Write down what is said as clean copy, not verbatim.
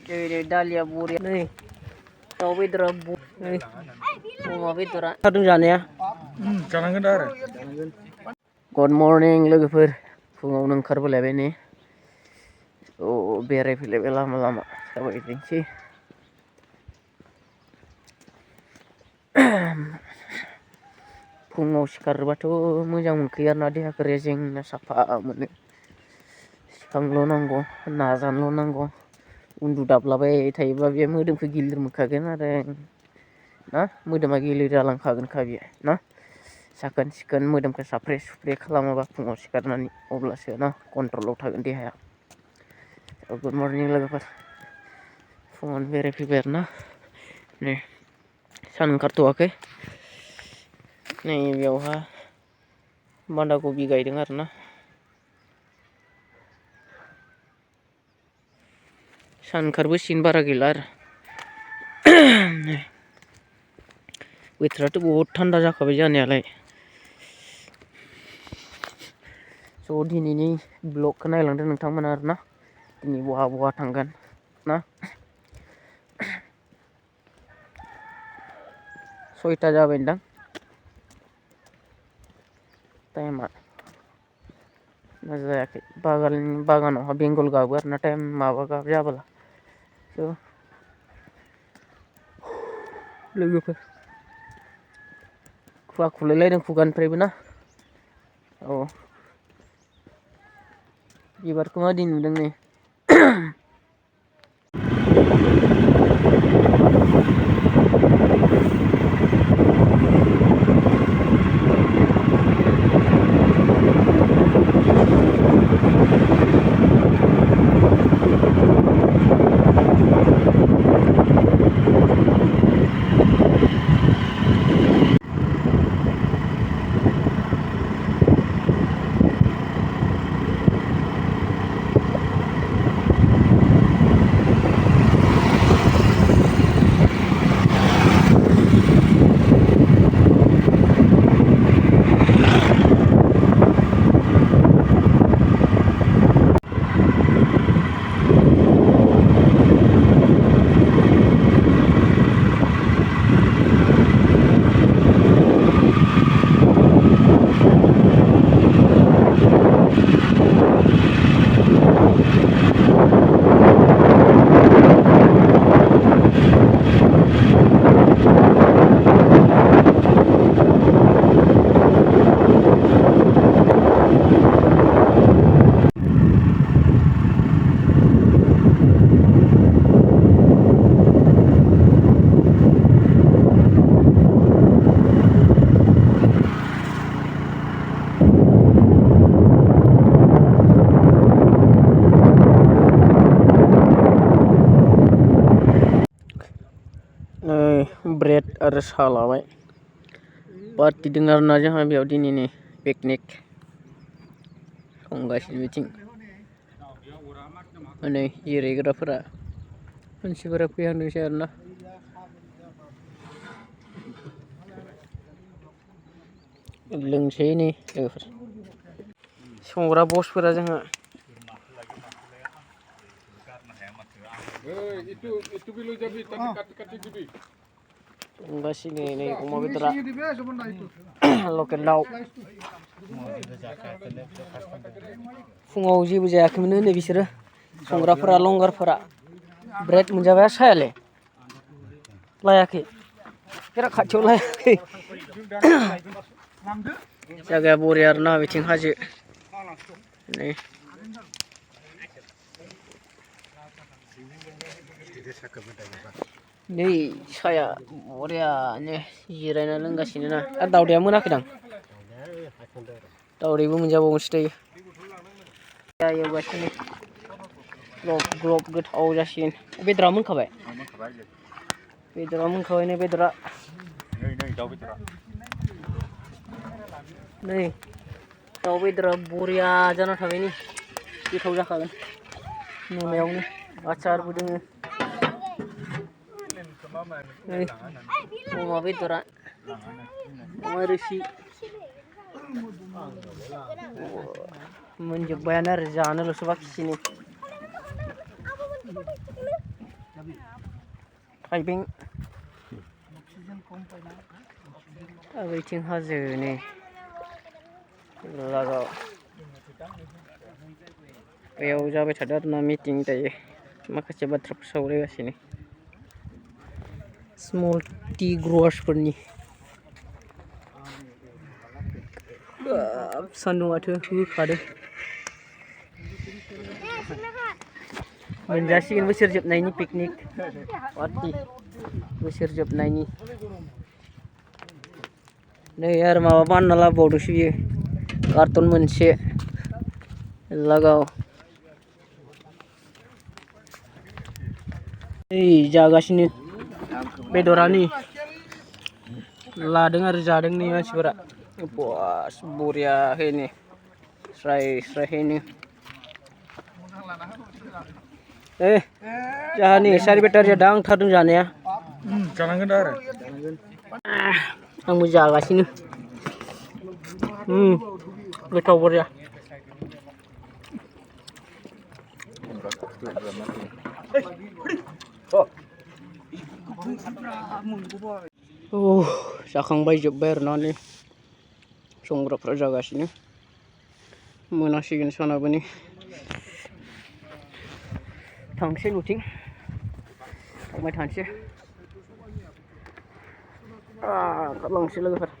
Ini dalia buri nih. Tahu bedra bu. Nih. Mau bedra. Kadung जानाया. जानांगोन आरो. Good morning लोगोफोर. फुङावनो ओंखारबोलायबाय नै. बेरायफैलायबाय लामा थाबायदिंसै. फुङाव सिखारबाथ' मोजां मोनखायो आरोना देहाखौ रेजेंनो साफा मोनो. सिखांल' नांगौ नाजानोल' नांगौ. उन्दुदाबलाबाय थायोबा बे मोदोमखौ गिलिर मोनखागोन आरो ना मोदोमा गिलिर जालांखागोनखा बियो ना साखोन सिखोन मोदोमखौ साफ्रे सुफ्रे खालामाबा फुङाव सिखारनानै अब्लासो ना कन्ट्रलाव थागोन देहाया. गुड मर्निं लोगोफोर फुङावनो बेरायफैबाय आरोना नै सान ओंखारथ'वाखै नै बेयावहा बान्दा कबि गायदों आरोना सान ओंखारबोसिगोन बारा गैला आरो बोथोराथ' बहुद थान्दा जाखाबाय जानायालाय स' दिनैनि ब्लगखौ नायलांदो नोंथांमोना आरोना दिनै बहा थांगोन ना 6टा जाबायदां टाइमा ना जायाखै बागानावहा बेंगल गाबो आरोना टाइम माबा गाब जाबोला स' लोगोफोर खुवा खुलायलायदों खुगानिफ्रायबो ना औ बिबारखौ मादि नुदों नै ब्रेड आरो साहा लाबाय पार्टि दं आरोना जोंहा बेयाव दिनैनि पिकनिक संगासिनो बिथिं नै जिरायग्राफोरा मानसिफोरा फैहांदोंसै आरोना लोंसै नै लोगोफोर संग्रा बसफोरा जोंहा संगासिनो नै अमा बेदरा लकेल दाउ फुङाव जेबो जायाखैमोन नै बिसोरो संग्राफोरा लंगारफोरा ब्रेड मोनजाबाय सायालाय लायाखै बिराद खाथियाव लायाखै जायगाया बरिया आरोना बिथिं हाजो नै नै साया बरियानो जिरायना लोंगासिनो ना आरो दावदैया मोनाखैदां दावदैबो मोनजाबावगोनसो दायो एवगासिनो ग्लब ग्लब गोथाव जासिगोन बेदरा मोनखाबाय बेदरा मोनखाबाय नै बेदरा नै दाउ बेदरा बरिया जाना थाबाय नै गोथाव जाखागोन नुनायावनो आचारबो दोङो नै अमा बेदरा अमा रोसि मोनजोब्बायानो आरो जानोल'सो बाखिसै नै थाइबें बैथिं हाजो नै लागाव बेयाव जाबाय थादों आरोना मिटिं दायो माखासे बाथ्राफोर सावरायगासिनो स्मल टि ग्रवार्सफोरनि सान्दुंआथ' होखादों मोनजासिगोन बोसोर जोबनायनि पिकनिक पार्टि बोसोर जोबनायनि नै आरो माबा बानायना लाबोबावदोंसो बियो कार्टन मोनसे लागाव नै जागासिनो बेदरानि लादों आरो जादों नै मानसिफोरा बस बरियाहैनो स्राय स्रायहैनो जाहानि सारि बेटारिया दांथारदों जानाया जानांगोन दा आरो आंबो जागासिनो गोथाव बरिया जाखांबाय जोब्बाय आरोना नै संग्राफ्रा जागासिनो मोनासिगोन सानाबोनि थांसै न'थिं थांबाय थानोसै ओंखारलांसै लोगोफोर